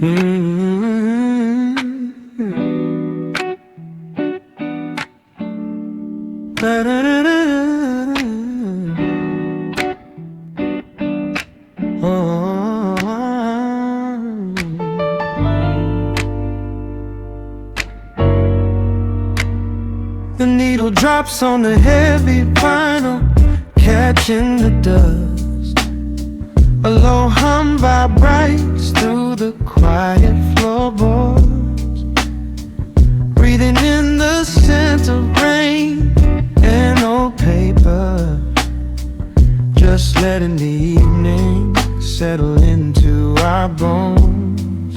The needle drops on the heavy vinyl, catching the dust. A low hum vibrates through the quiet floorboards, breathing in the scent of rain and old paper, just letting the evening settle into our bones.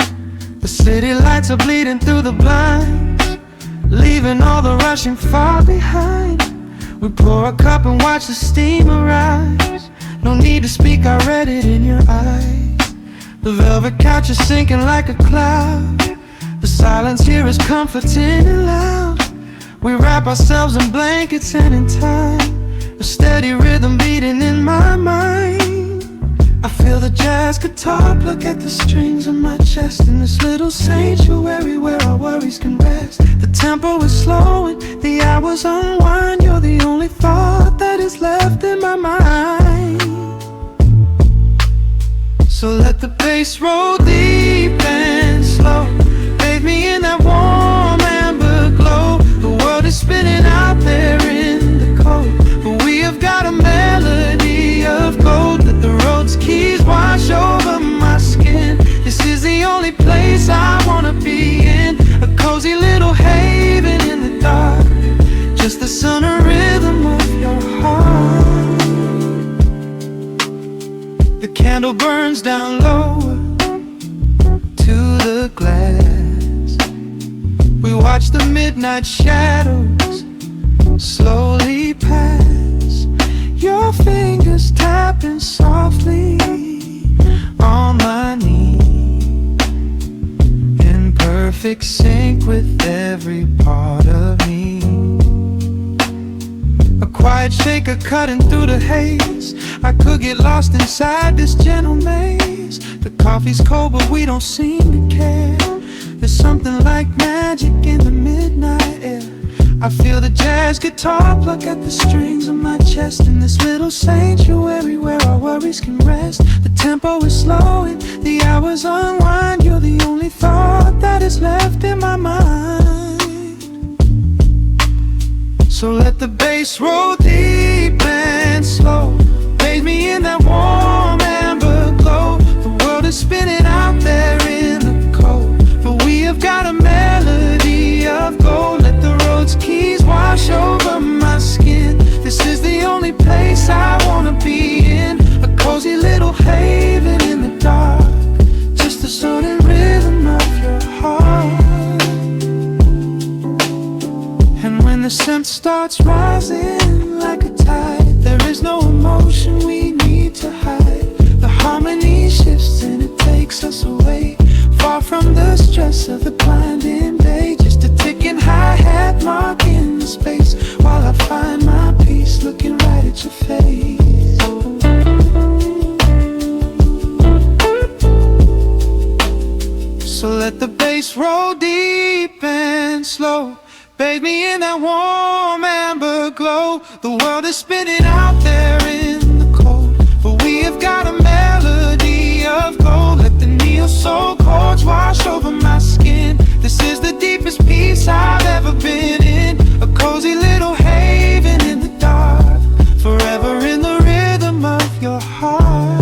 The city lights are bleeding through the blinds, leaving all the rushing far behind. We pour a cup and watch the steam arise. No need to speak, I read it in your eyes. The velvet couch is sinking like a cloud. The silence here is comforting and loud. We wrap ourselves in blankets and in time, a steady rhythm beating in my mind. I feel the jazz guitar pluck at the strings of my chest, in this little sanctuary where our worries can rest. The tempo is slowing, the hours unwind. You're the only thought that is left in my mind. So let the bass roll deep and slow, bathe me in that warm amber glow. The world is spinning out there in the cold, but we have got a melody of gold. Let the road's keys wash over my skin. This is the only place I wanna be in, a cozy little haven in the dark, just the sound and rhythm of your heart. The candle burns down lower to the glass. We watch the midnight shadows slowly pass. Your fingers tapping softly on my knee, in perfect sync with every part of me. A quiet shaker cutting through the haze. I could get lost inside this gentle maze. The coffee's cold but we don't seem to care. There's something like magic in the midnight air. I feel the jazz guitar pluck at the strings of my chest, in this little sanctuary where our worries can rest. The tempo is slowing, the hours unwind. You're the only thought that is left in my mind. So let the bass roll deep and slow, bathe me in that warm amber glow. The world is spinning out there in the cold, but we have got a melody of gold. Let the road's keys wash over my skin. This is the only place I wanna be in, a cozy little haven in the dark, just the sound and rhythm of your heart. And when the scent starts rising like a tide, there is no emotion we need to hide. The harmony shifts and it takes us away, far from the stress of the blinding day. Just a ticking hi-hat marking the space, while I find my peace looking right at your face. So let the bass roll deep and slow, bathe me in that warm amber glow. The world is spinning out there in the cold, but we have got a melody of gold. Let the neo-soul chords wash over my skin. This is the deepest peace I've ever been in, a cozy little haven in the dark, forever in the rhythm of your heart.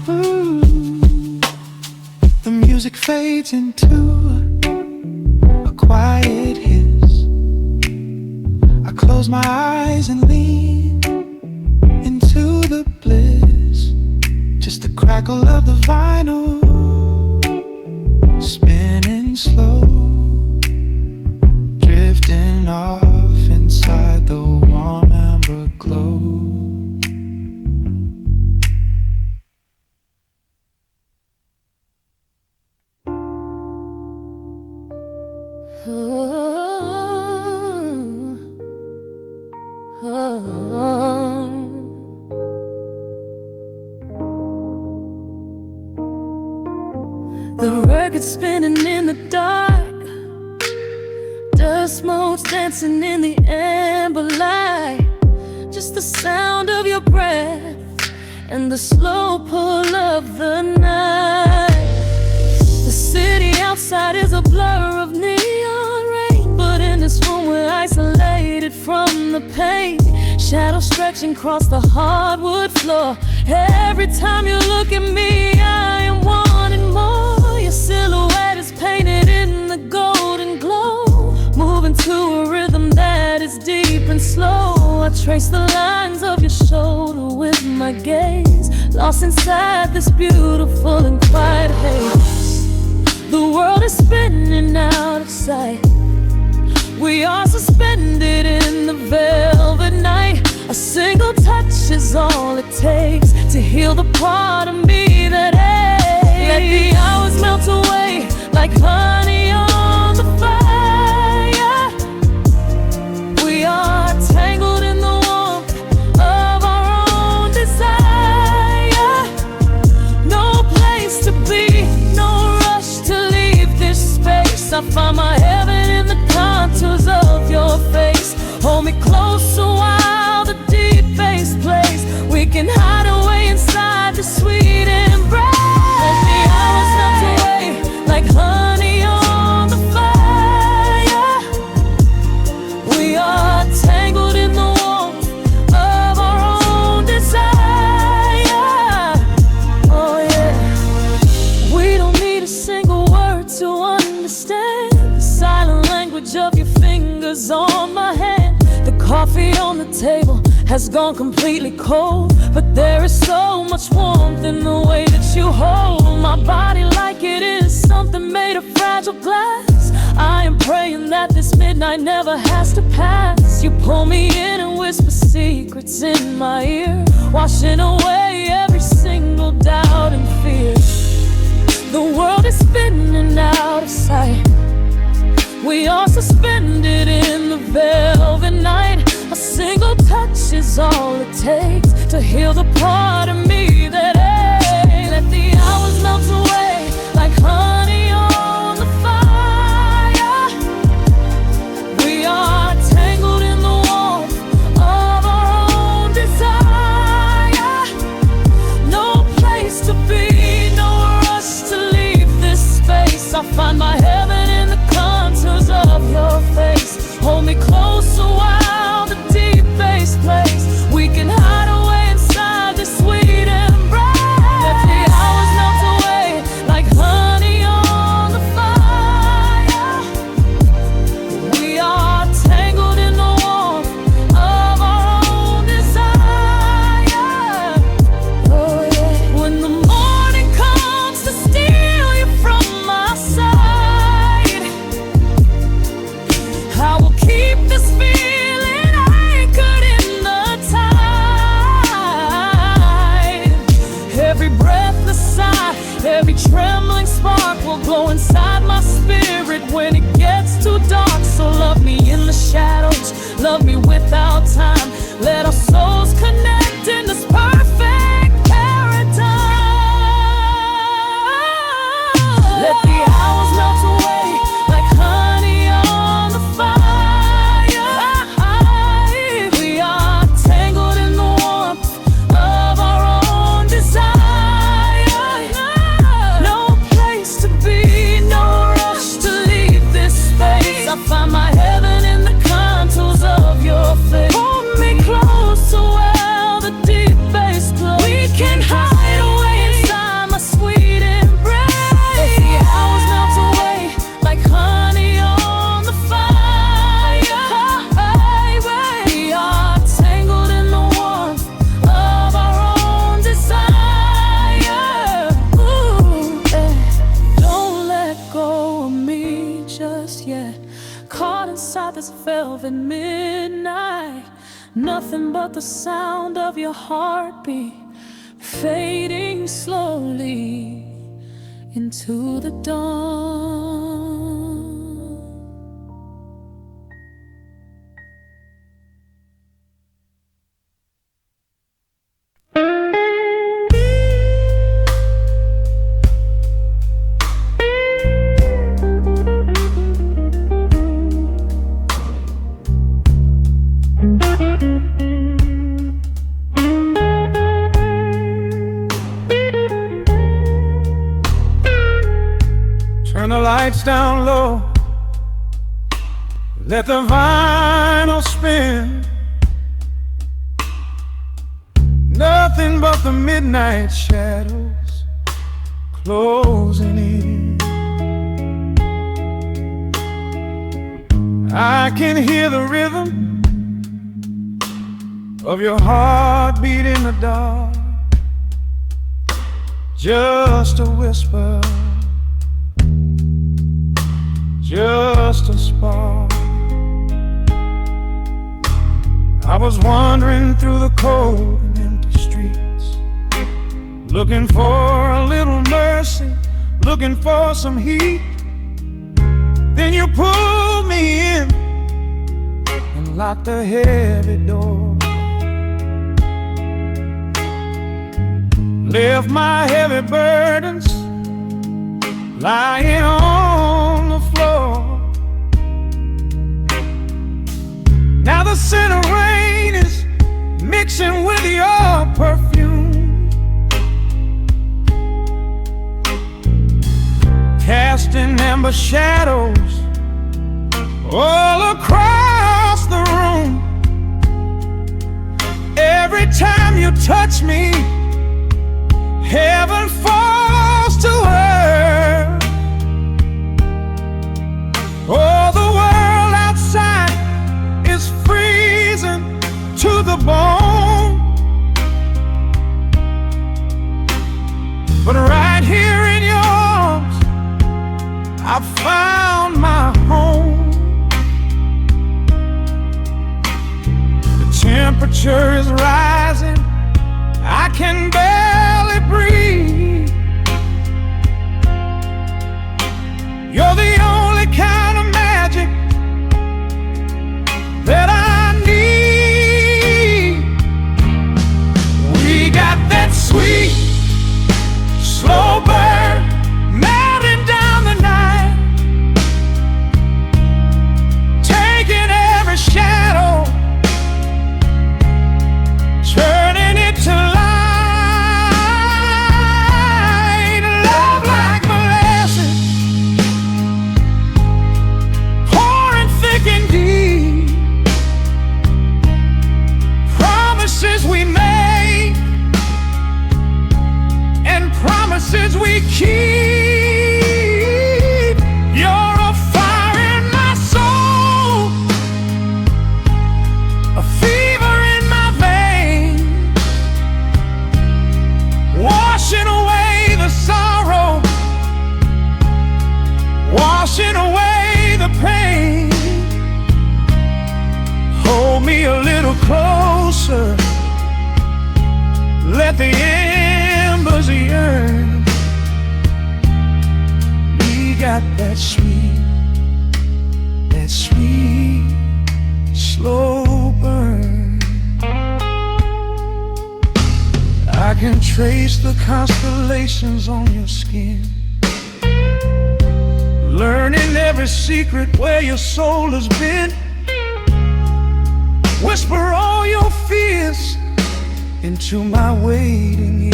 Ooh. The music fades into a quiet hiss. I close my eyes and lean into the bliss, just the crackle of the vinyl spinning slow, drifting off inside the warm amber glow. The record spinning in the dark, dust motes dancing in the amber light. Just the sound of your breath and the slow pull of the night. The city outside is a blur of neon rain, but in this room we're isolated from the pain. Shadows stretching across the hardwood floor. Every time you look at me, I am wanting more. Your silhouette is painted in the golden glow, moving to a rhythm that is deep and slow. I trace the lines of your shoulder with my gaze, lost inside this beautiful and quiet haze. The world is spinning out of sight. We are suspended in the velvet night. A single touch is all it takes to heal the part of me that aches. Let the hours melt away like honey on the fire. We are tangled in the warmth of our own desire. No place to be, no rush to leave this space. I find my heaven in the contours of your face. Hold me closer while the deep bass plays. We can hide away inside the sweet embrace. Let the hours melt away like honey on the fire. We are tangled in the warmth of our own desire. Oh yeah. We don't need a single word to understand the silent language of your fingers on my hand. The coffee on the table has gone completely cold, but there is so much warmth in the way that you hold my body like it is something made of fragile glass. I am praying that this midnight never has to pass. You pull me in and whisper secrets in my ear, washing away every single doubt and fear. The world is spinning out of sight. We are suspended in the velvet night. A single touch is all it takes to heal the part of me that aches. Let the hours melt away like honey on the fire. We are tangled in the warmth of our own desire. No place to be, no rush to leave this space. I find my heaven in the contours of your face. Hold me closer while the deep bass plays. We can hide away inside this sweet embrace. Let the hours melt away like honey on the fire. We are tangled in the warmth of our own desire. Oh yeah. When the morning comes to steal you from my side, I will keep this feeling anchored in the tide. Every breathless sigh, every trembling spark will glow inside my spirit when it gets too dark. So love me in the shadows, love me without time. Let our souls connect in this perfect paradise. Let the hours melt away like honey on the fire. We are tangled in the warmth of our own desire. No place to be, no rush to leave this space. I find my heaven in the contours of your face. Hold me closer while the deep bass plays. We can hide away inside my sweet embrace. Let the hours melt away like honey on the fire. We are tangled in the warmth of our own desire. Ooh, yeah. Don't let go of me just yet. Caught inside this velvet midnight. Nothing but the sound of your heartbeat fading slowly into the dawn. lights down low, let the vinyl spin. Nothing but the midnight shadows closing in. I can hear the rhythm of your heartbeat in the dark, just a whisper, just a spark. I was wandering through the cold and empty streets, looking for a little mercy, looking for some heat. Then you pulled me in and locked the heavy door, left my heavy burdens lying on the floor. Now the scent of rain is mixing with your perfume, casting amber shadows all across the room. Every time you touch me, heaven falls to earth. Oh, the world outside is freezing to the bone, but right here in your arms I found my home. The temperature is rising, I can barely breathe. You're the only kind of magic that I need. We got that sweet, slow burn melting down the night, taking every shadow, turning it to light. Love like molasses, pouring thick and deep. Promises we make and promises we keep. You're a fire in my soul, a fever in my veins, washing away the sorrow, washing away the pain. Hold me a little closer, let the embers yearn. We got that sweet, slow burn. I can trace the constellations on your skin, learning every secret where your soul has been. Whisper all your fears into my waiting ear.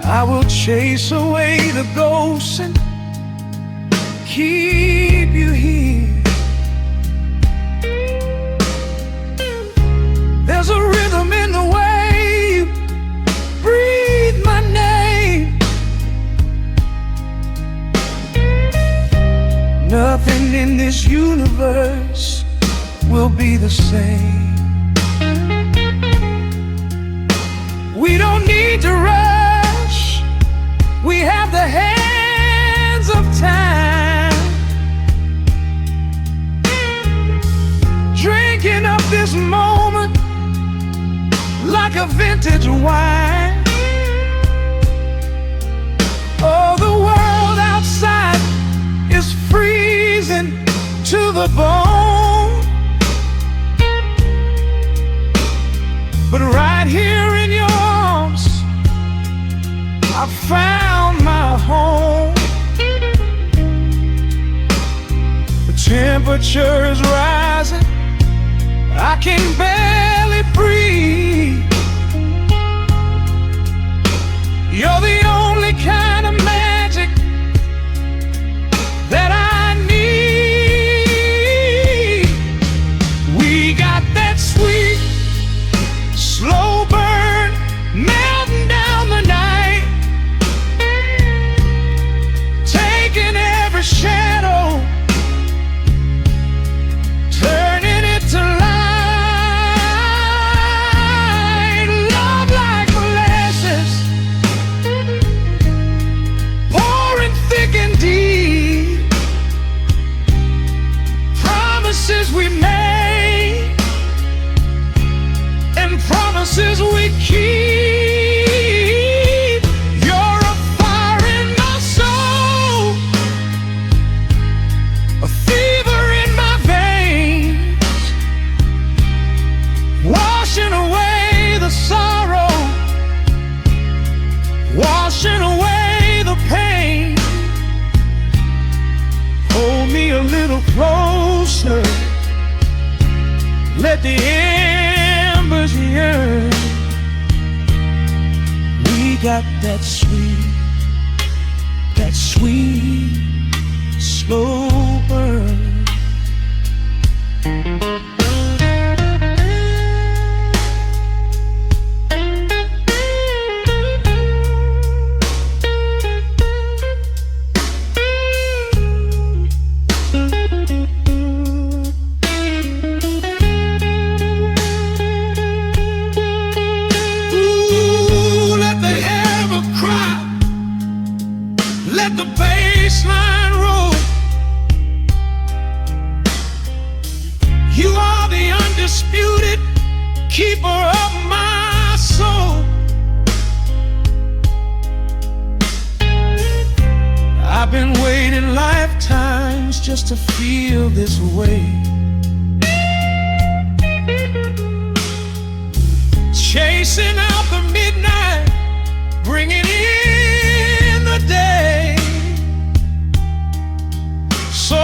I will chase away the ghosts and keep you here. There's a rhythm in the way you breathe my name. Nothing in this universe will be the same. We don't need to rush, we have the hands of time, drinking up this moment like a vintage wine. Oh, the world outside is freezing to the bone, but right here in your arms I found my home. The temperature is rising, I can barely breathe. You're the only kind of magic promises we keep. You're a fire in my soul, a fever in my veins, washing away the sorrow, washing away the pain. Hold me a little closer, let the embers yearn. We got that sweet, slow burn. Let the bass line roll. You are the undisputed keeper of my soul. I've been waiting lifetimes just to feel this way. Chasing out the midnight, bringing in the day. So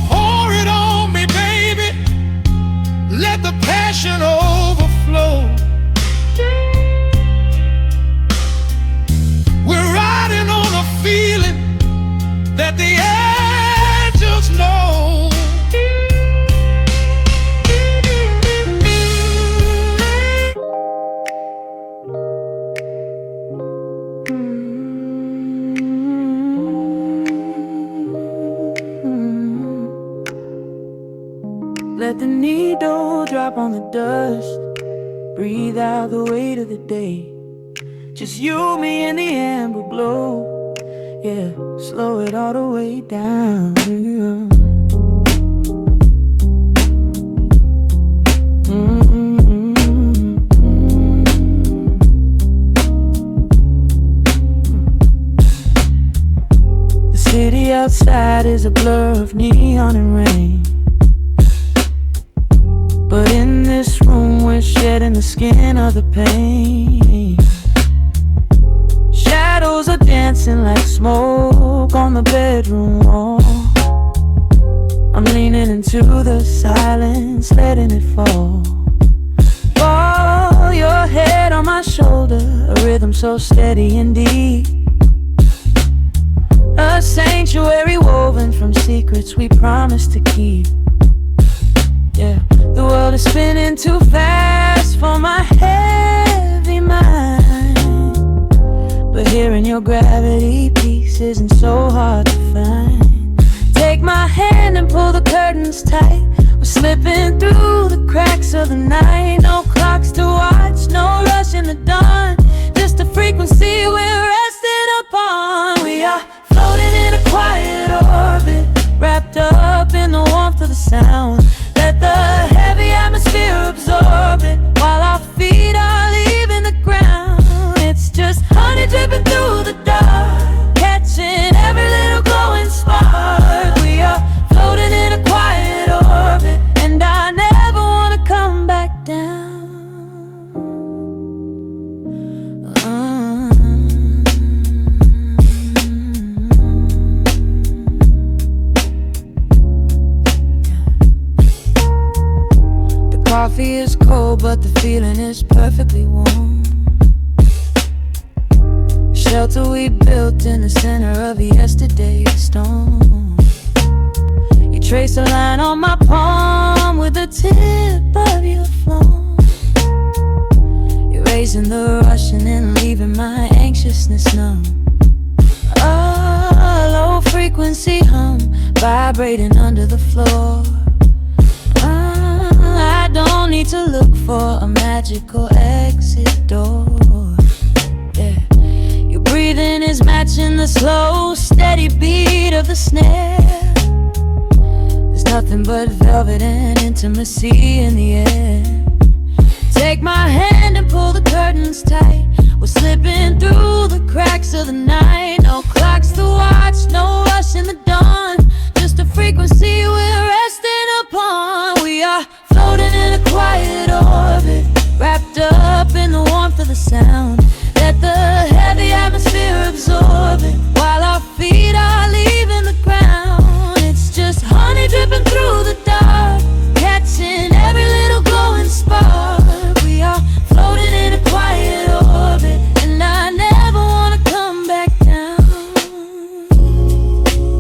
pour it on me, baby, let the passion overflow. We're riding on a feeling that the angels know. Let the needle drop on the dust, breathe out the weight of the day. Just you, me, and the amber glow. Yeah, slow it all the way down. The city outside is a blur of neon and rain, but in this room we're shedding the skin of the pain. Shadows are dancing like smoke on the bedroom wall. I'm leaning into the silence, letting it fall. Fall your head on my shoulder, a rhythm so steady and deep. A sanctuary woven from secrets we promised to keep. Yeah, the world is spinning too fast for my heavy mind, but hearing your gravity piece isn't so hard to find. Take my hand and pull the curtains tight. We're slipping through the cracks of the night. No clocks to watch, no rush in the dawn, just a frequency we're resting upon. We are floating in a quiet orbit, wrapped up in the warmth of the sound. Let the heavy atmosphere absorb it while our feet are leaving the ground. It's just honey dripping through the dark, catching every little glowing spark. We are floating in a quiet orbit, and I never want to come back down. Coffee is cold, but the feeling is perfectly warm. Shelter we built in the center of yesterday's storm. You trace a line on my palm with the tip of your phone, erasing the rush and then leaving my anxiousness numb. A low frequency hum vibrating under the floor. I don't need to look for a magical exit door. Yeah, your breathing is matching the slow, steady beat of the snare. There's nothing but velvet and intimacy in the air. Take my hand and pull the curtains tight. We're slipping through the cracks of the night. No clocks to watch, no rush in the dawn. Just a frequency we're resting upon. We are floating in a quiet orbit, wrapped up in the warmth of the sound. Let the heavy atmosphere absorb it, while our feet are leaving the ground. It's just honey dripping through the dark, catching every little glowing spark. We are floating in a quiet orbit, and I never wanna come back down.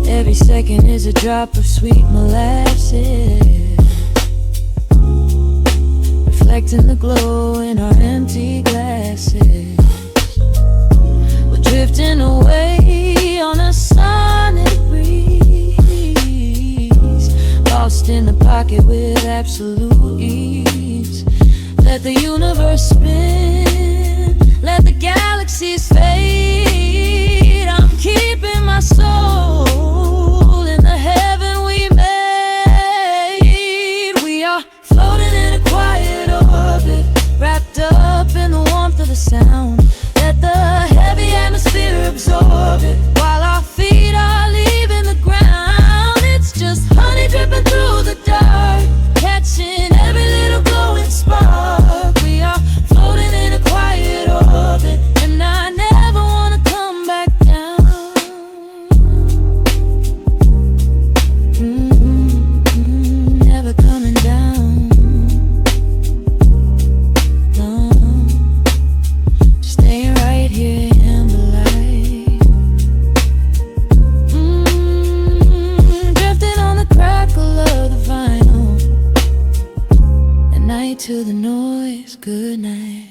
Every second is a drop of sweet molasses, reflecting the glow in our empty glasses. We're drifting away on a sonic breeze, lost in the pocket with absolute ease. Let the universe spin, let the galaxies fade. I'm keeping my soul in the heaven we made. We are floating in a quiet orbit, wrapped up in the warmth of the sound. Let the heavy atmosphere absorb it, while our feet are leaving the ground. It's just honey dripping through the dark, catching every little glowing spark. We are floating in a quiet orbit, and I never wanna come back down. Never coming down. No, just staying right here in the light. Drifting on the crackle of the vinyl. At night to the noise, good night.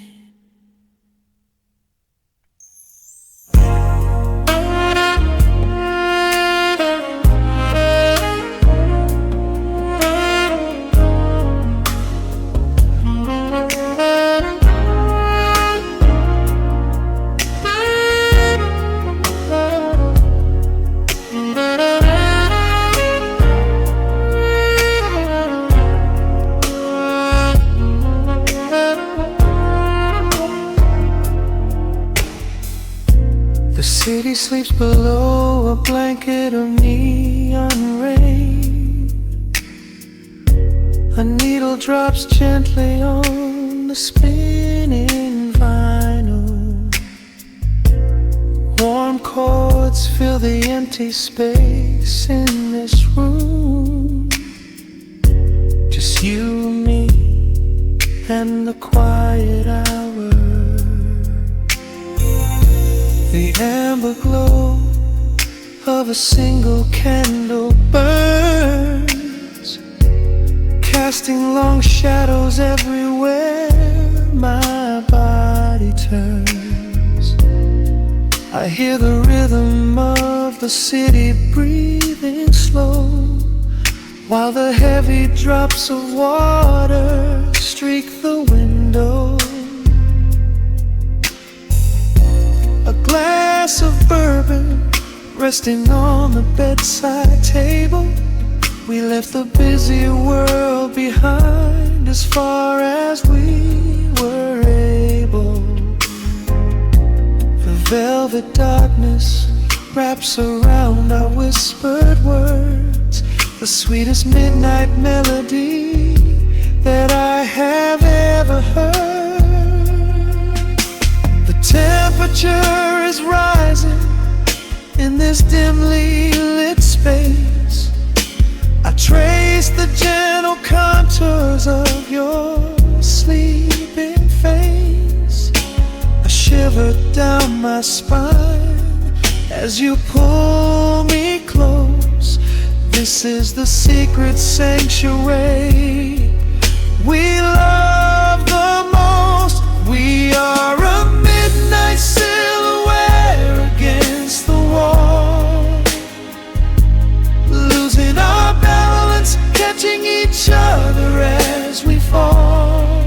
The city sleeps below a blanket of neon rain. A needle drops gently on the spinning vinyl. Warm chords fill the empty space in this room. Just you, me, and the quiet hour. The amber glow of a single candle burns, casting long shadows everywhere my body turns. I hear the rhythm of the city breathing slow, while the heavy drops of water streak the window. A glass of bourbon resting on the bedside table. We left the busy world behind as far as we were able. The velvet darkness wraps around our whispered words, the sweetest midnight melody that I have ever heard. Temperature is rising in this dimly lit space. I trace the gentle contours of your sleeping face. A shiver down my spine as you pull me close. This is the secret sanctuary we love the most. We are a midnight silhouette against the wall, losing our balance, catching each other as we fall,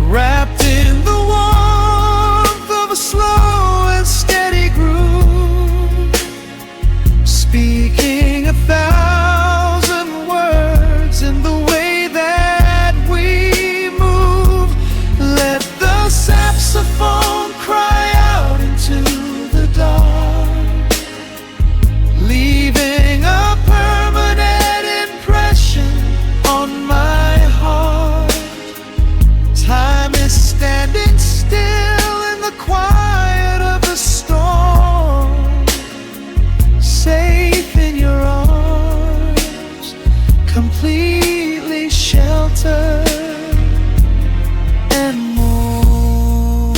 wrapped in the warmth of a slow and steady groove, speaking 1,000 words in the way that we standing still in the quiet of the storm, safe in your arms, completely sheltered and more.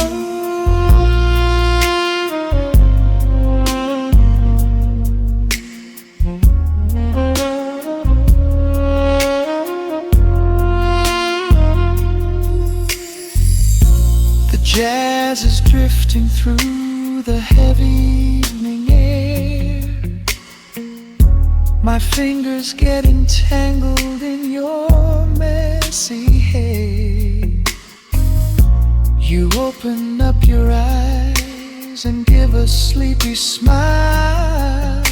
The jazz is drifting through the heavy evening air. My fingers get entangled in your messy hair. You open up your eyes and give a sleepy smile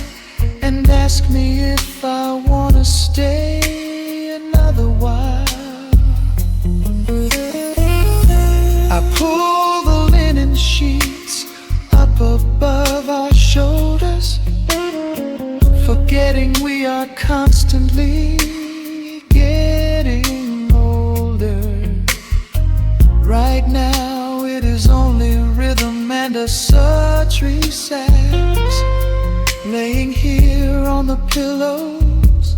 and ask me if I wanna stay another while. I pull the linen sheets up above our shoulders, forgetting we are constantly getting older. Right now it is only rhythm and a sultry sax, laying here on the pillows,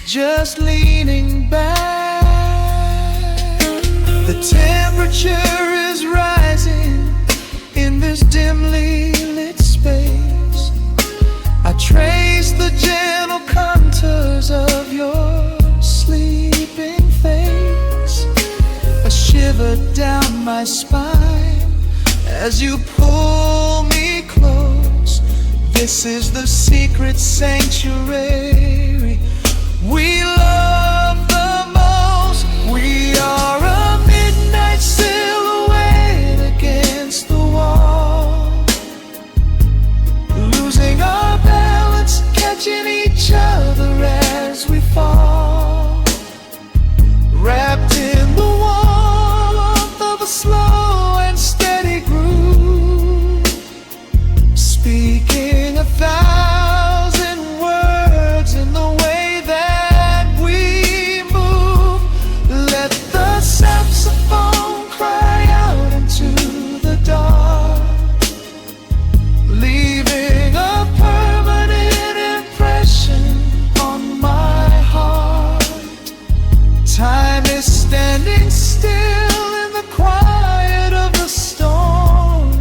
just leaning back. The temperature is rising in this dimly lit space. I trace the gentle contours of your sleeping face, a shiver down my spine as you pull me close. This is the secret sanctuary we love the most. We are a midnight silhouette against the wall, losing our balance, catching each other as we fall, wrapped in the warmth of a slow and steady groove, speaking 1,000 words in the way that we move. Let the saxophone cry out into the dark, leaving a permanent impression on my heart. Time is standing still in the quiet of the storm,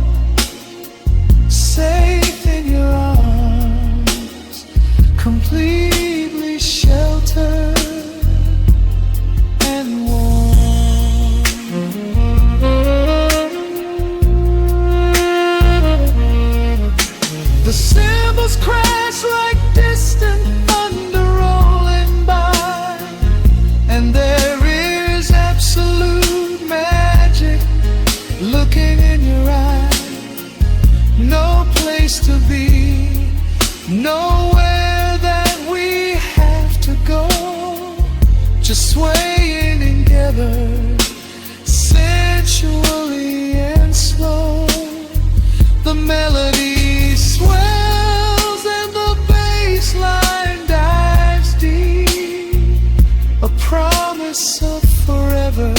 safe in your arms, completely sheltered and warm. The cymbals crash like distant thunder rolling by, and there is absolute magic looking in your eyes. No place to be, nowhere that we have to go, just swaying together, sensually and slow. The melody swells and the bass line dives deep, a promise of forever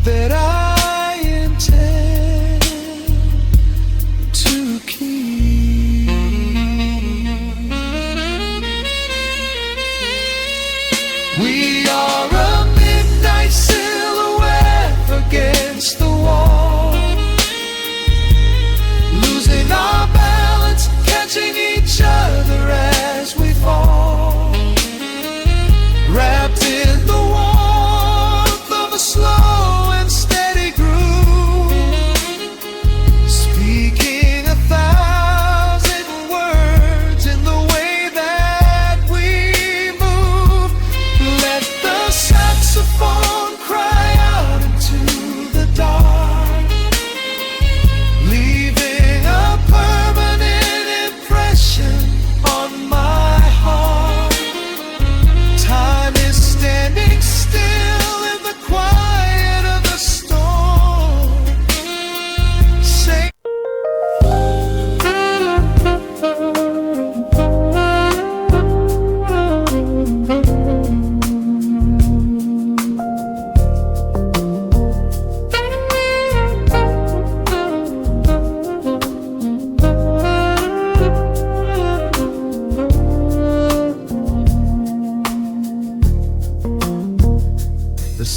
that I intend to keep.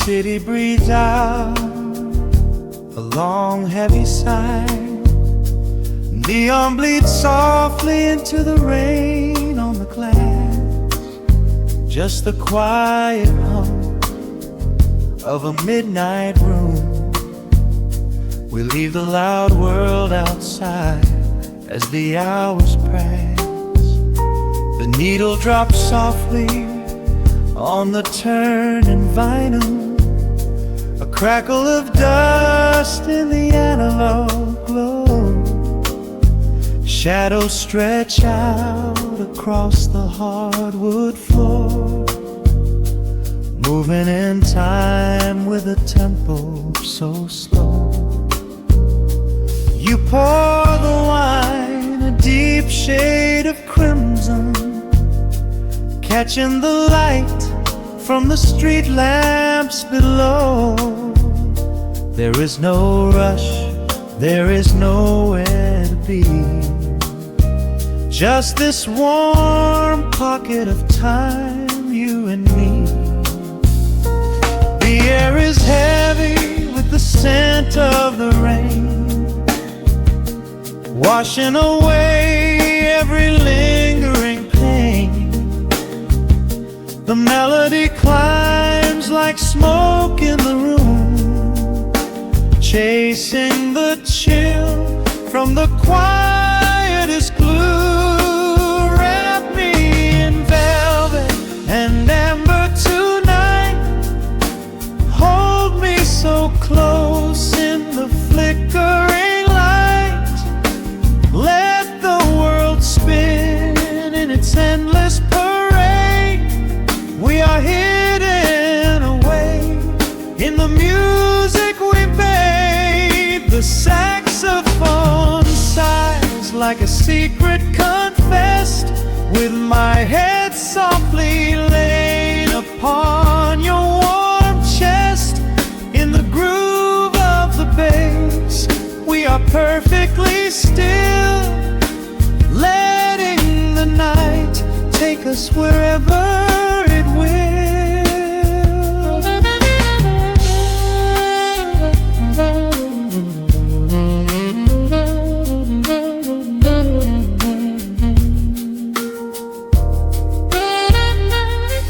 city breathes out a long heavy sigh. Neon bleeds softly into the rain on the glass. Just the quiet hum of a midnight room. We leave the loud world outside as the hours pass. The needle drops softly on the turning vinyl. A crackle of dust in the analog glow. Shadows stretch out across the hardwood floor, moving in time with a tempo so slow. You pour the wine, a deep shade of crimson, catching the light from the street lamps below. There is no rush, there is nowhere to be. Just this warm pocket of time, you and me. The air is heavy with the scent of the rain, washing away every lingering pain. The melody climbs like smoke in the room, chasing the chill from the quietest glue. Wrap me in velvet and amber tonight. Hold me so close in the flickering light. Let the world spin in its endless parade. We are hidden away in the music we made. The saxophone sighs like a secret confessed, with my head softly laid upon your warm chest. In the groove of the bass, we are perfectly still, letting the night take us wherever it will.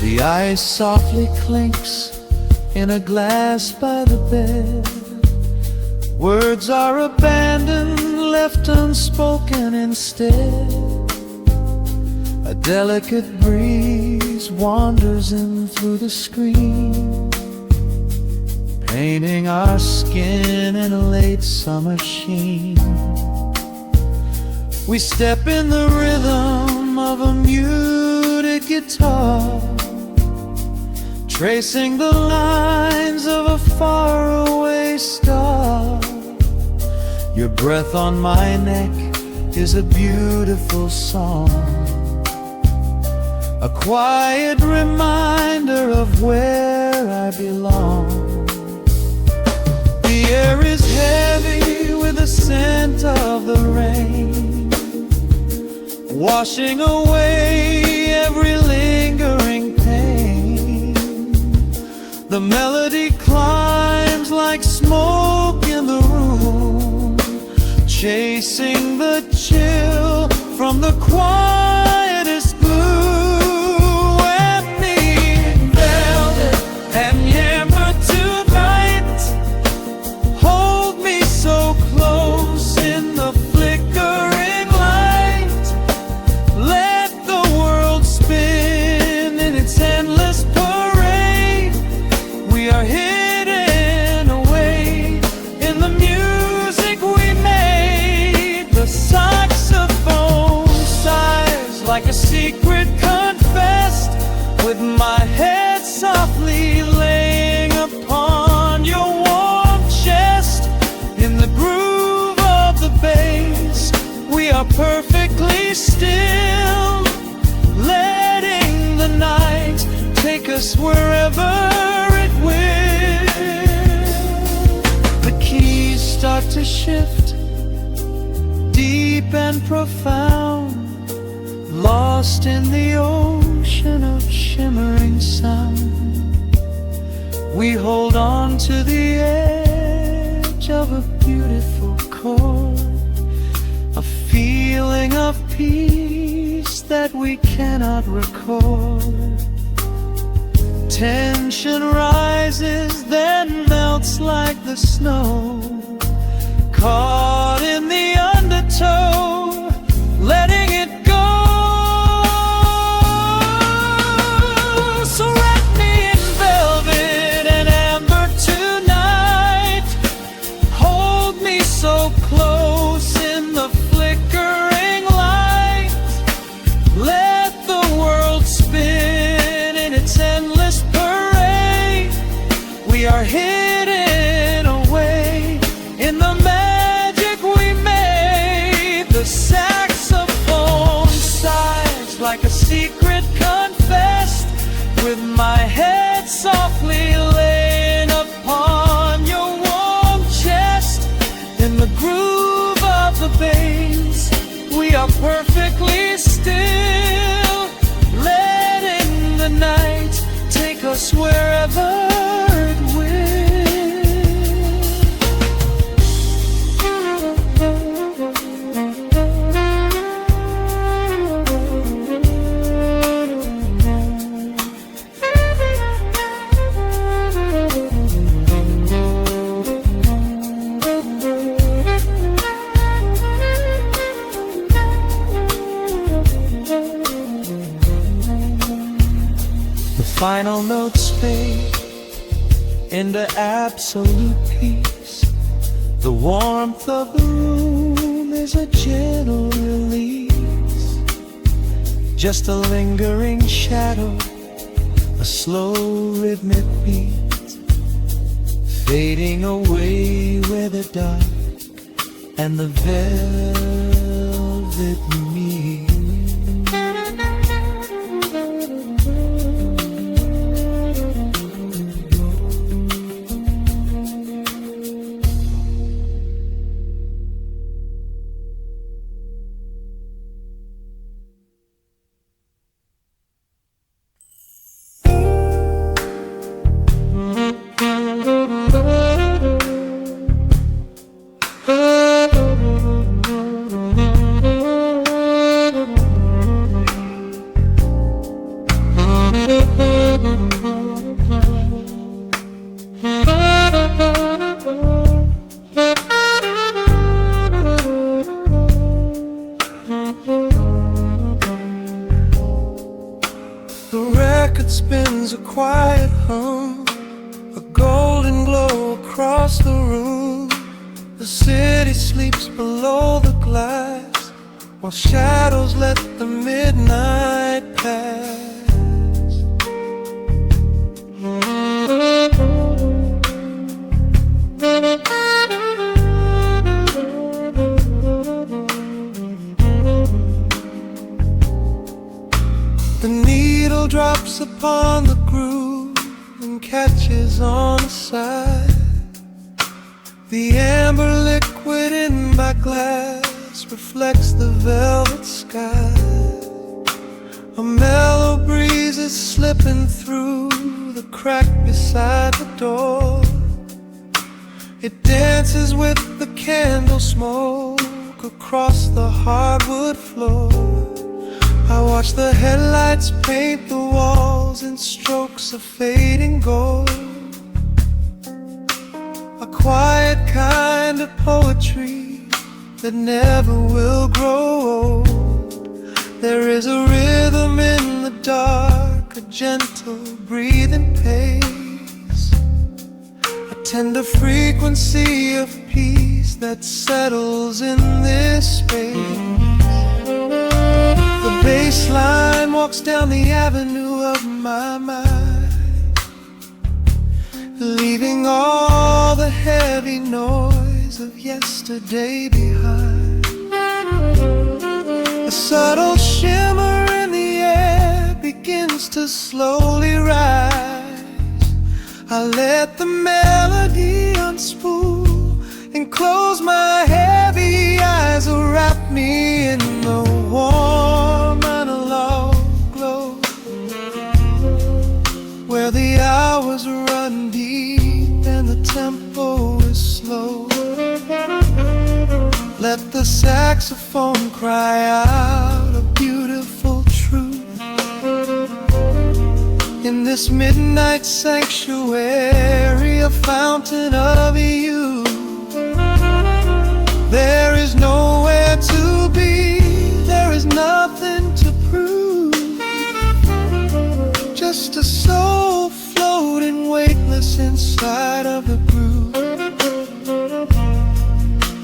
The ice softly clinks in a glass by the bed. Words are abandoned, left unspoken instead. A delicate breeze wanders in through the screen, painting our skin in a late summer sheen. We step in the rhythm of a muted guitar, tracing the lines of a faraway star. Your breath on my neck is a beautiful song, a quiet reminder of where I belong. The air is heavy with the scent of the rain, washing away every lingering pain. The melody climbs like smoke in the room, chasing the chill from the quietest blue. Wrap me in velvet and amber tonight. Hold me so close in the flickering light. Let the world spin in its endless parade. We are hidden away in the music we made. The saxophone sighs like a secret confessed, with my head softly laying upon your warm chest. In the groove of the bass, we are perfectly still, letting the night take us wherever it will. The keys start to shift, deep and profound, lost in the ocean of shimmering sound. We hold on to the edge of a beautiful chord, a feeling of peace that we cannot record. Tension rises, then melts like the snow, caught in the undertow, letting it go. So wrap me in velvet and amber tonight, hold me so close in the flickering light, let the world spin in its endless parade. We are hidden away in the magic we made. The saxophone sighs like a secret confessed, with my head softly laying upon your warm chest. In the groove of the bass, we are perfectly still, letting the night take us wherever it will. The final notes fade into absolute peace. The warmth of the room is a gentle release, just a lingering shadow, a slow rhythmic beat, fading away where the dark and the velvet meet. The record spins a quiet hum, a golden glow across the room. The city sleeps below the glass, while shadows let the midnight pass. The needle drops upon the groove and catches on the side. The amber liquid in my glass reflects the velvet sky. A mellow breeze is slipping through the crack beside the door. It dances with the candle smoke across the hardwood floor. I watch the headlights paint the walls in strokes of fading gold, a quiet kind of poetry that never will grow old. There is a rhythm in the dark, a gentle breathing pace, a tender frequency of peace that settles in this space. The bass line walks down the avenue of my mind, leaving all the heavy noise of yesterday behind. A subtle shimmer in the air begins to slowly rise. I let the melody unspool and close my heavy eyes, wrap me in the warm analog glow, where the hours run deep Let the saxophone cry out a beautiful truth. In this midnight sanctuary, a fountain of youth. There is nowhere to be, there is nothing to prove. Just a soul floating weightless inside of the groove.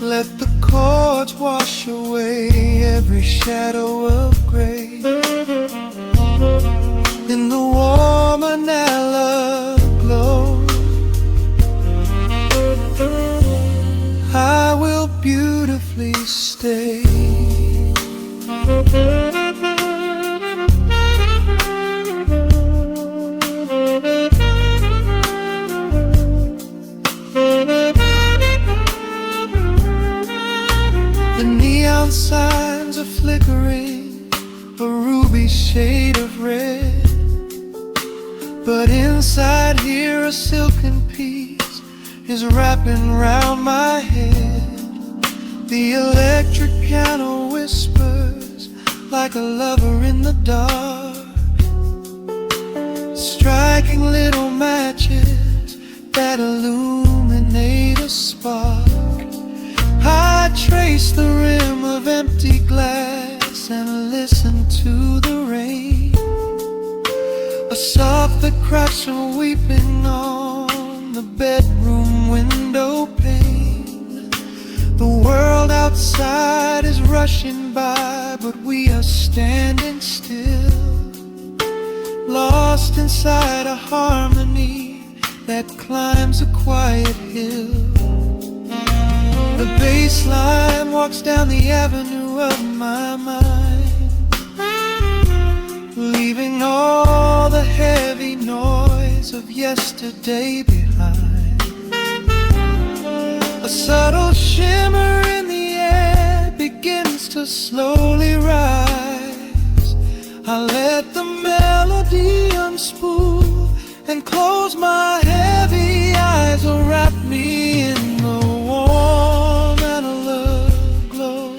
Let the chords wash away every shadow of gray. In the warm vanilla glow, I will beautifully stay. The neon signs are flickering, a ruby shade of red. But inside here a silken peace is wrapping round my head. The electric piano whispers like a lover in the dark, striking little matches that illuminate a spark. I trace the rim of empty glass and listen to the rain, a soft that cracks from weeping on the bedroom window pane. The world outside is rushing by, but we are standing still, lost inside a harmony that climbs a quiet hill. The bass line walks down the avenue of my mind, leaving all the heavy noise of yesterday behind. A subtle shimmer in the air begins to slowly rise. I let the melody unspool and close my heavy eyes, or wrap me in the warm analog glow,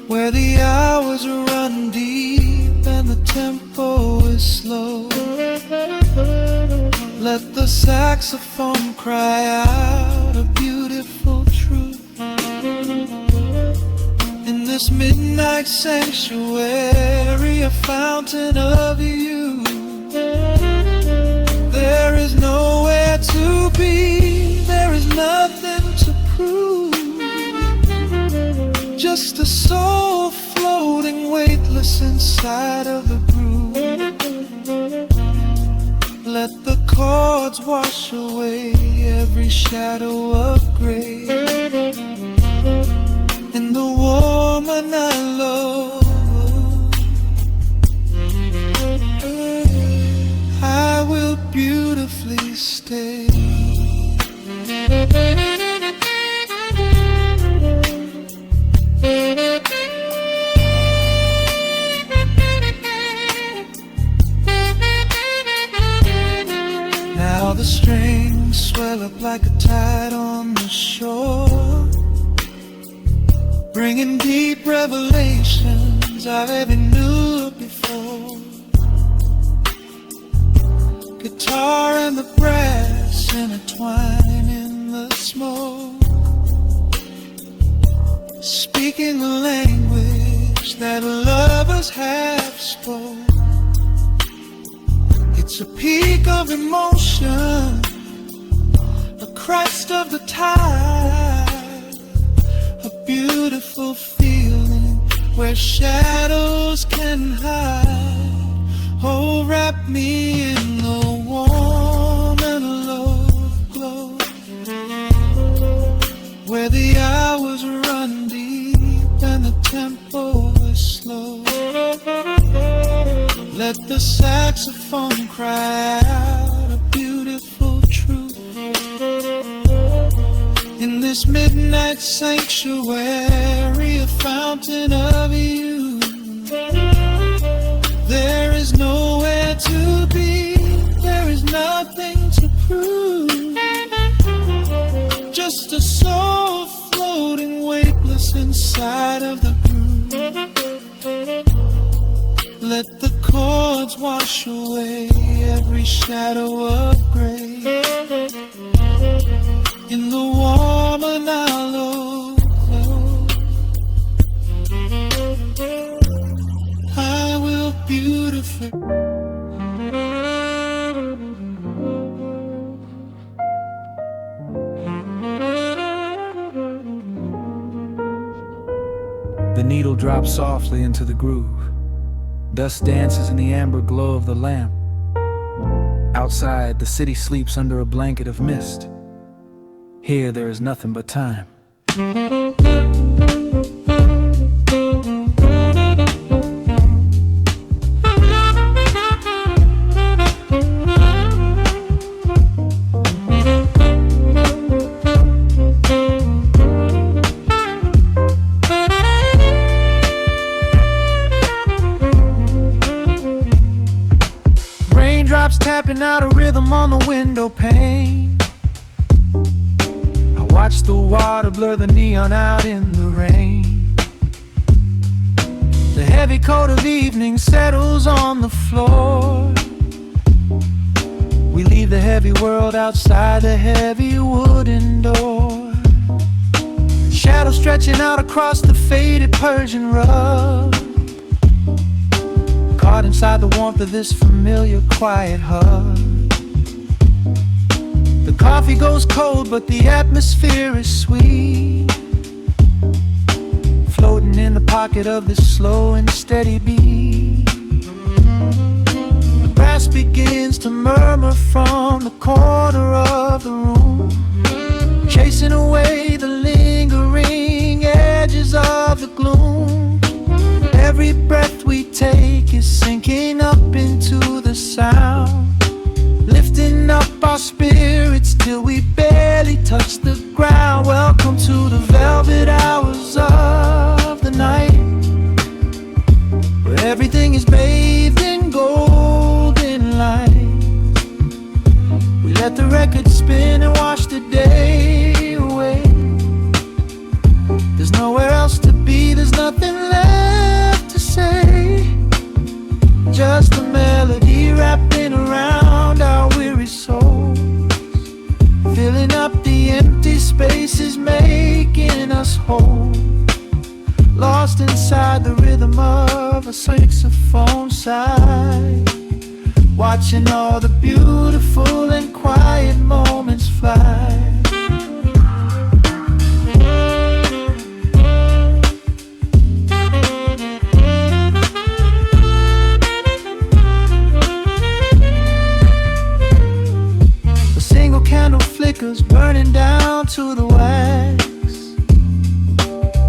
where the hours run deep and the tempo is slow. Let the saxophone cry out a beautiful truth. In this midnight sanctuary, a fountain of youth. There is nowhere to be, there is nothing to prove. Just a soul floating weightless inside of the groove. Let the chords wash away every shadow of gray. In the warm night low, I will beautifully stay. Now the strings swell up like a tide on the shore, bringing deep revelations I've ever knew before. Guitar and the brass intertwine in the smoke, speaking the language that lovers have spoke. It's a peak of emotion, a crest of the tide, a beautiful feeling where shadows can hide. Oh, wrap me in the warm and low glow, where the hours run deep and the tempo is slow. Let the saxophone cry out a beautiful truth. In this midnight sanctuary, a fountain of youth. There is nowhere to be, there is nothing to prove. Just a soul floating lost inside of the groove. Let the chords wash away every shadow of gray. In the warm and hollow glow, I will beautify. The needle drops softly into the groove. Dust dances in the amber glow of the lamp. Outside, the city sleeps under a blanket of mist. Here, there is nothing but time. Raindrops tapping out a rhythm on the window pane. I watch the water blur the neon out in the rain. The heavy coat of evening settles on the floor. We leave the heavy world outside the heavy wooden door. Shadows stretching out across the faded Persian rug. Caught inside the warmth of this familiar quiet hug. The coffee goes cold, but the atmosphere is sweet. Floating in the pocket of this slow and steady beat. The brass begins to murmur from the corner of the room, chasing away the lingering edges of the gloom. Every breath we take is sinking up into the sound, lifting up our spirits till we barely touch the ground. Welcome to the velvet hours of the night, where everything is bathed in golden light. We let the record spin and wash the day away. There's nowhere else to be, there's nothing left to say. Just a melody wrapping around our weary souls, filling up the empty spaces, making us whole. Lost inside the rhythm of a saxophone sigh, watching all the beautiful and quiet moments fly. Flickers burning down to the wax.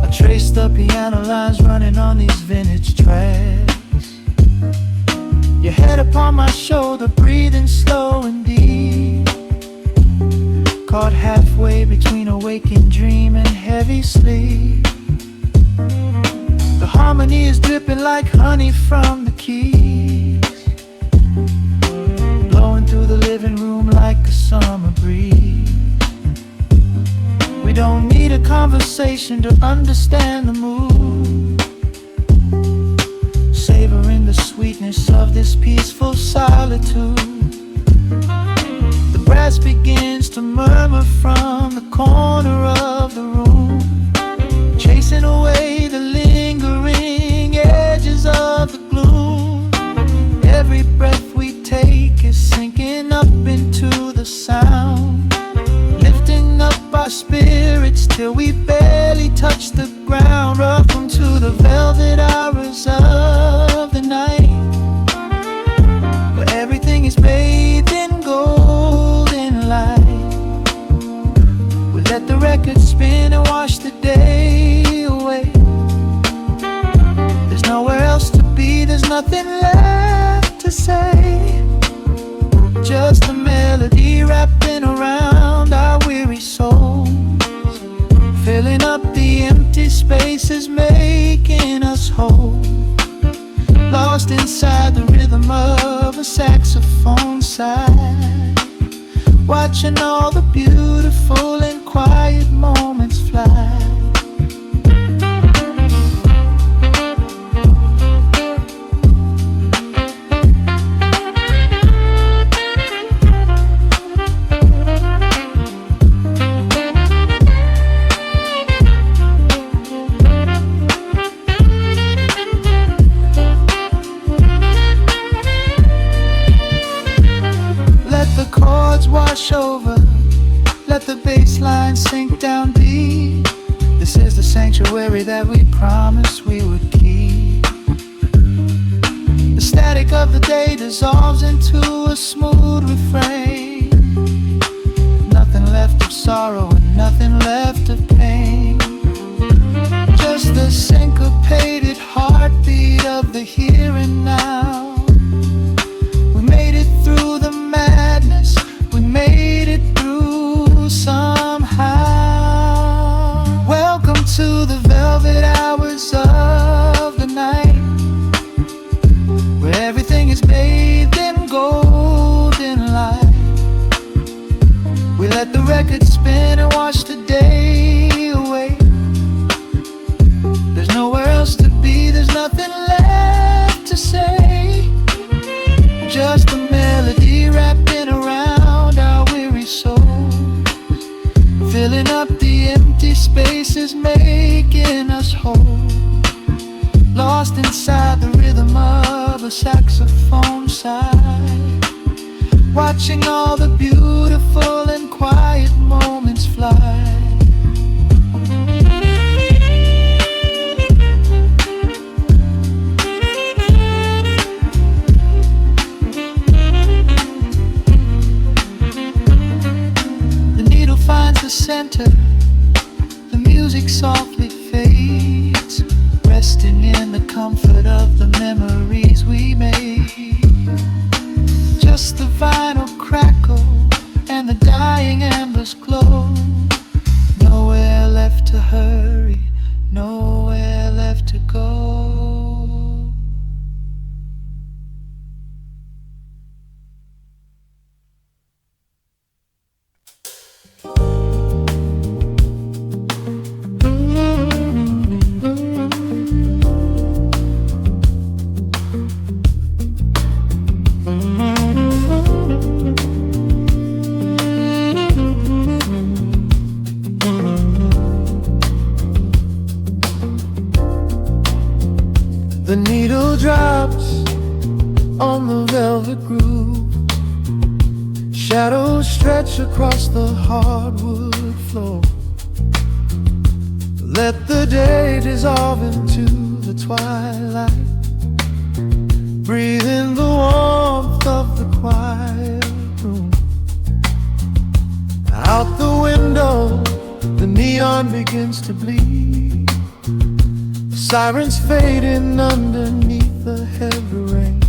I trace the piano lines running on these vintage tracks. Your head upon my shoulder, breathing slow and deep, caught halfway between a waking dream and heavy sleep. The harmony is dripping like honey from the keys, blowing through the living room like a summer breeze. We don't need a conversation to understand the mood, savoring the sweetness of this peaceful solitude. The brass begins to murmur from the corner of the room, chasing away the lingering edges of the gloom. Every breath we take is sinking up into the sound, lifting up our spirits till we barely touch the ground. Welcome to the velvet hours of the night, where everything is bathed in golden light. We let the record spin and wash the day away. There's nowhere else to be, there's nothing left to say. Just a melody wrapping around our weary souls, filling up the empty spaces, making us whole. Lost inside the rhythm of a saxophone sigh, watching all the beautiful and quiet moments fly. down deep. This is the sanctuary that we promised we would keep. The static of the day dissolves into a smooth refrain. Nothing left of sorrow and nothing left of pain. Just the syncopated heartbeat of the here and now. We made it through the madness, we made it through somehow. Welcome to the velvet hours of the night, where everything is bathed in golden light. We let the record spin and watch the day away. There's nowhere else to be, there's nothing left to say. Just a melody wrapping around our weary souls, filling up the empty spaces, making us whole. Lost inside the rhythm of a saxophone sigh, watching all the beautiful and quiet moments fly. Finds the center, the music softly fades, resting in the comfort of the memories we made. Just the vinyl crackle and the dying embers glow. Nowhere left to hurry, nowhere left to go. The needle drops on the velvet groove. Shadows stretch across the hardwood floor. Let the day dissolve into the twilight. Breathe in the warmth of the quiet room. Out the window, the neon begins to bleed. Sirens fading underneath the heavy rain.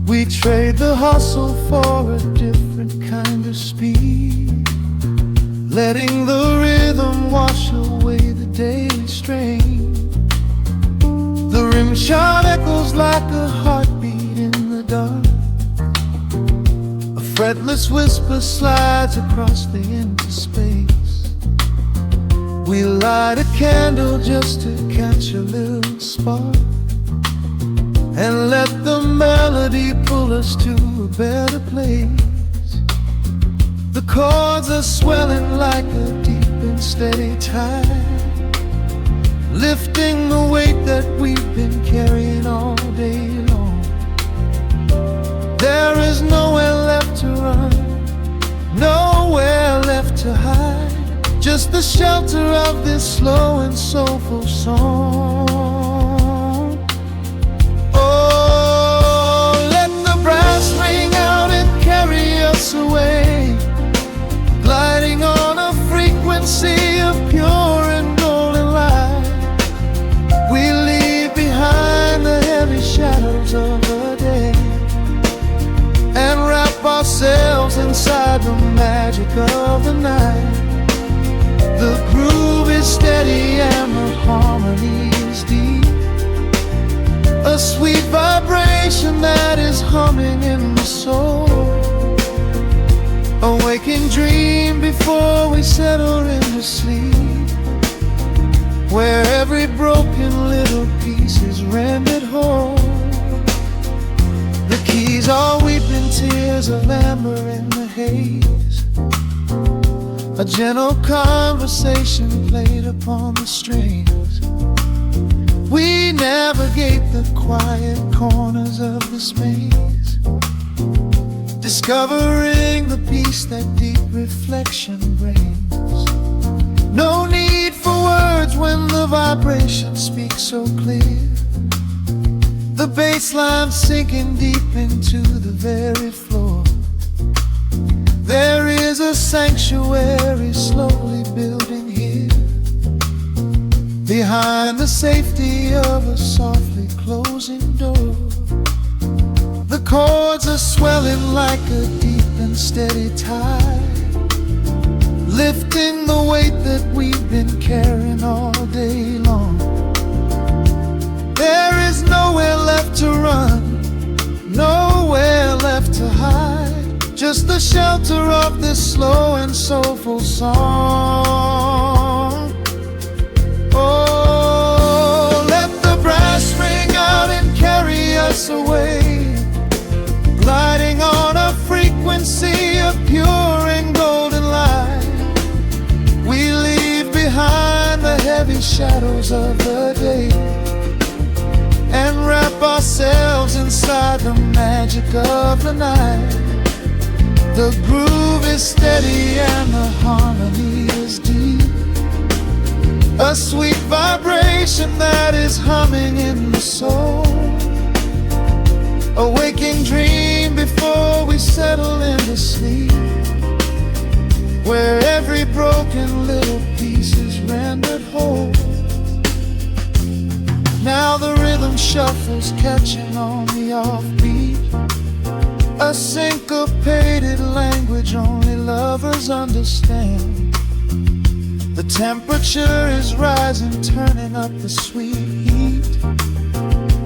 We trade the hustle for a different kind of speed, letting the rhythm wash away the daily strain. The rim shot echoes like a heartbeat in the dark. A fretless whisper slides across the empty space. We light a candle just to catch a little spark, and let the melody pull us to a better place. The chords are swelling like a deep and steady tide, lifting the weight that we've been carrying all day long. There is nowhere left to run, nowhere left to hide. Just the shelter of this slow and soulful song. Oh, let the brass ring out and carry us away, gliding on a frequency of pure and golden light. We leave behind the heavy shadows of the day, and wrap ourselves inside the magic of the night. The groove is steady and the harmony is deep, a sweet vibration that is humming in the soul. A waking dream before we settle into sleep, where every broken little piece is rendered whole. The keys are weeping tears of amber in the haze. A gentle conversation played upon the strings. We navigate the quiet corners of this maze, discovering the peace that deep reflection brings. relaxation speaks so clear. The bass line sinking deep into the very floor. There is a sanctuary slowly building here, behind the safety of a softly closing door. The chords are swelling like a deep and steady tide, lifting the weight that we've been carrying all day long. There is nowhere left to run, nowhere left to hide, just the shelter of this slow and soulful song. Oh, let the brass ring out and carry us away, gliding on a frequency of pure and golden light. We leave behind the heavy shadows of the day and wrap ourselves inside the magic of the night. The groove is steady and the harmony is deep, a sweet vibration that is humming in the soul, a waking dream before we settle into sleep, where every broken little piece is rendered whole. Now the rhythm shuffles, catching on the offbeat, a syncopated language only lovers understand. The temperature is rising, turning up the sweet heat,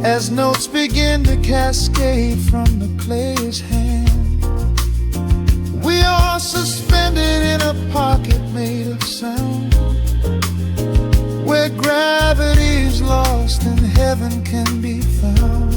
as notes begin to cascade from the player's hand. We are suspended in a pocket made of sound, where gravity is lost and heaven can be found.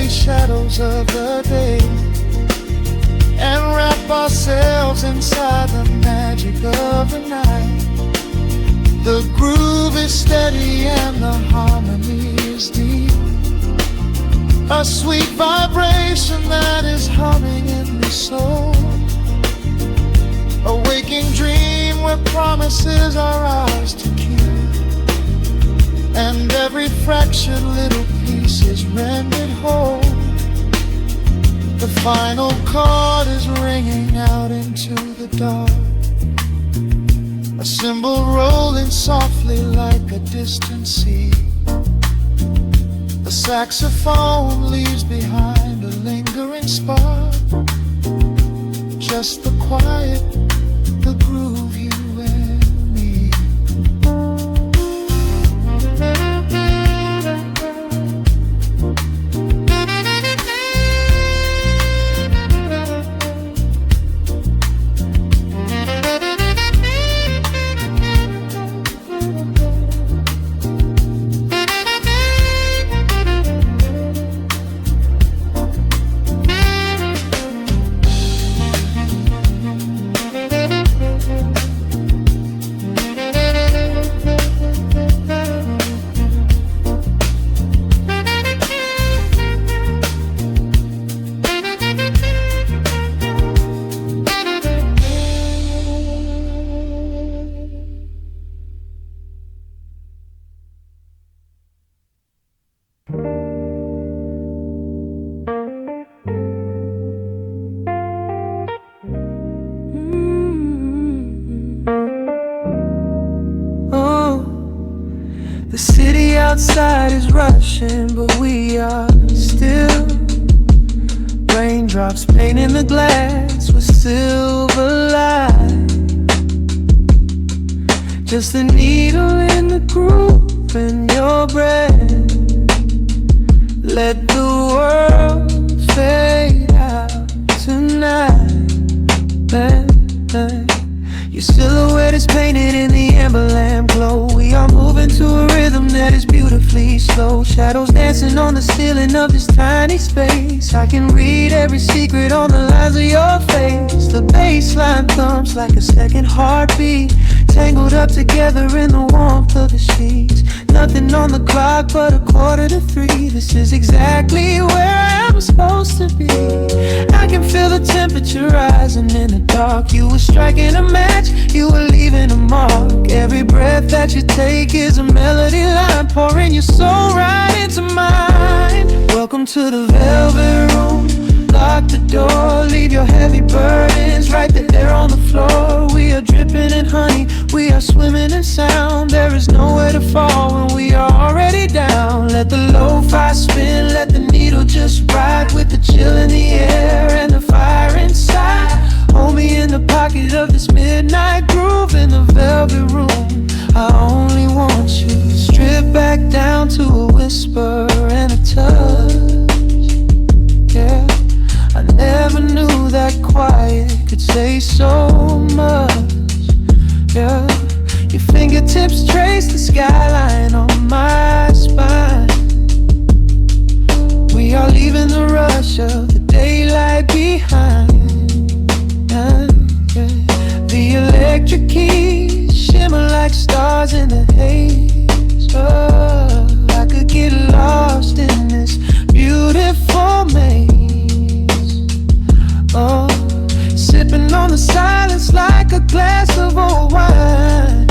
Shadows of the day and wrap ourselves inside the magic of the night. The groove is steady and the harmony is deep, a sweet vibration that is humming in the soul, a waking dream where promises are ours to keep, and every fractured little piece is rendered whole. The final chord is ringing out into the dark, a cymbal rolling softly like a distant sea. The saxophone leaves behind a lingering spark, just the quiet, the groove, you and me. The city outside is rushing, but we are still. Raindrops painting the glass with silver light. Just a needle in the groove in your breath. Let the world fade out tonight. on the ceiling of this tiny space. I can read every secret on the lines of your face. The baseline thumps like a second heartbeat, tangled up together in the warmth of the sheets. Nothing on the clock but 2:45. This is exactly where I'm supposed to be. I can feel the temperature rising in the dark. You were striking a match, you were leaving a mark. Every breath that you take is a melody line, pouring your soul right into mine. Welcome to the velvet room. Lock the door, leave your heavy burdens right there on the floor. We are dripping in honey, we are swimming in sound. There is nowhere to fall when we are already down. Let the lo-fi spin, let the needle just ride, with the chill in the air and the fire inside. Hold me in the pocket of this midnight groove in the velvet room. I only want you stripped back down to a whisper and a touch. Yeah, I never knew that quiet could say so much. Yeah, your fingertips trace the skyline on my spine. We are leaving the rush of the daylight behind. Yeah. The electric keys shimmer like stars in the haze. Oh, I could get lost in this beautiful maze. Oh, sipping on the silence like a glass of old wine.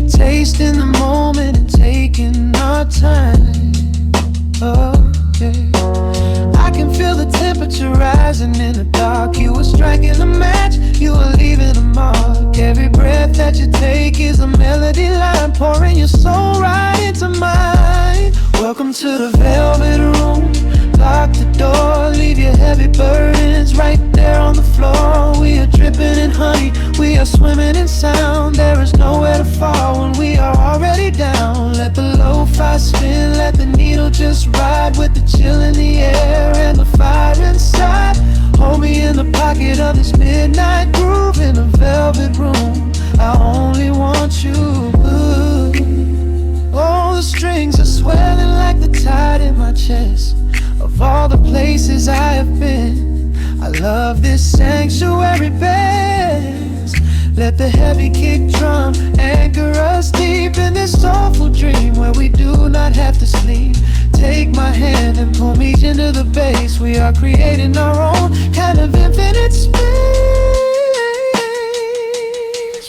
Tasting the moment and taking our time. Oh, yeah. I can feel the temperature rising in the dark. You were striking a match, you were leaving a mark. Every breath that you take is a melody line, pouring your soul right into mine. Welcome to the velvet room. Lock the door, leave your heavy burdens right there on the floor. We are dripping in honey, we are swimming in sound. There is nowhere to fall when we are already down. Let the lo-fi spin, let the needle just ride, with the chill in the air and the fire inside. Hold me in the pocket of this midnight groove in a velvet room. I only want you. Oh, the strings are swelling like the tide in my chest. Of all the places I have been, I love this sanctuary best. Let the heavy kick drum anchor us deep in this soulful dream where we do not have to sleep. Take my hand and pull me into the bass. We are creating our own kind of infinite space.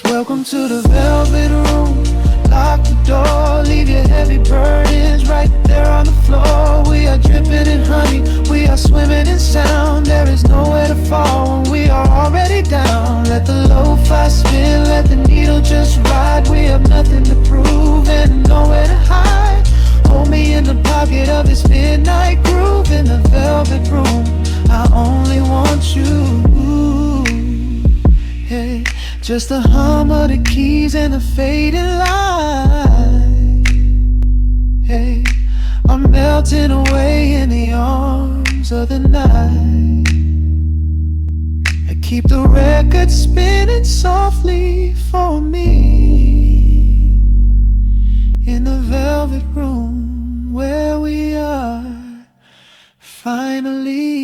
Welcome to the velvet room. Lock the door, leave your heavy burdens right there on the floor. We are dripping in honey, we are swimming in sound. There is nowhere to fall when we are already down. Let the lo-fi spin, let the needle just ride. We have nothing to prove and nowhere to hide. Hold me in the pocket of this midnight groove in the velvet room. I only want you. Hey, just the hum of the keys and the fading light. Hey, I'm melting away in the arms of the night. I keep the record spinning softly for me in the velvet room where we are finally.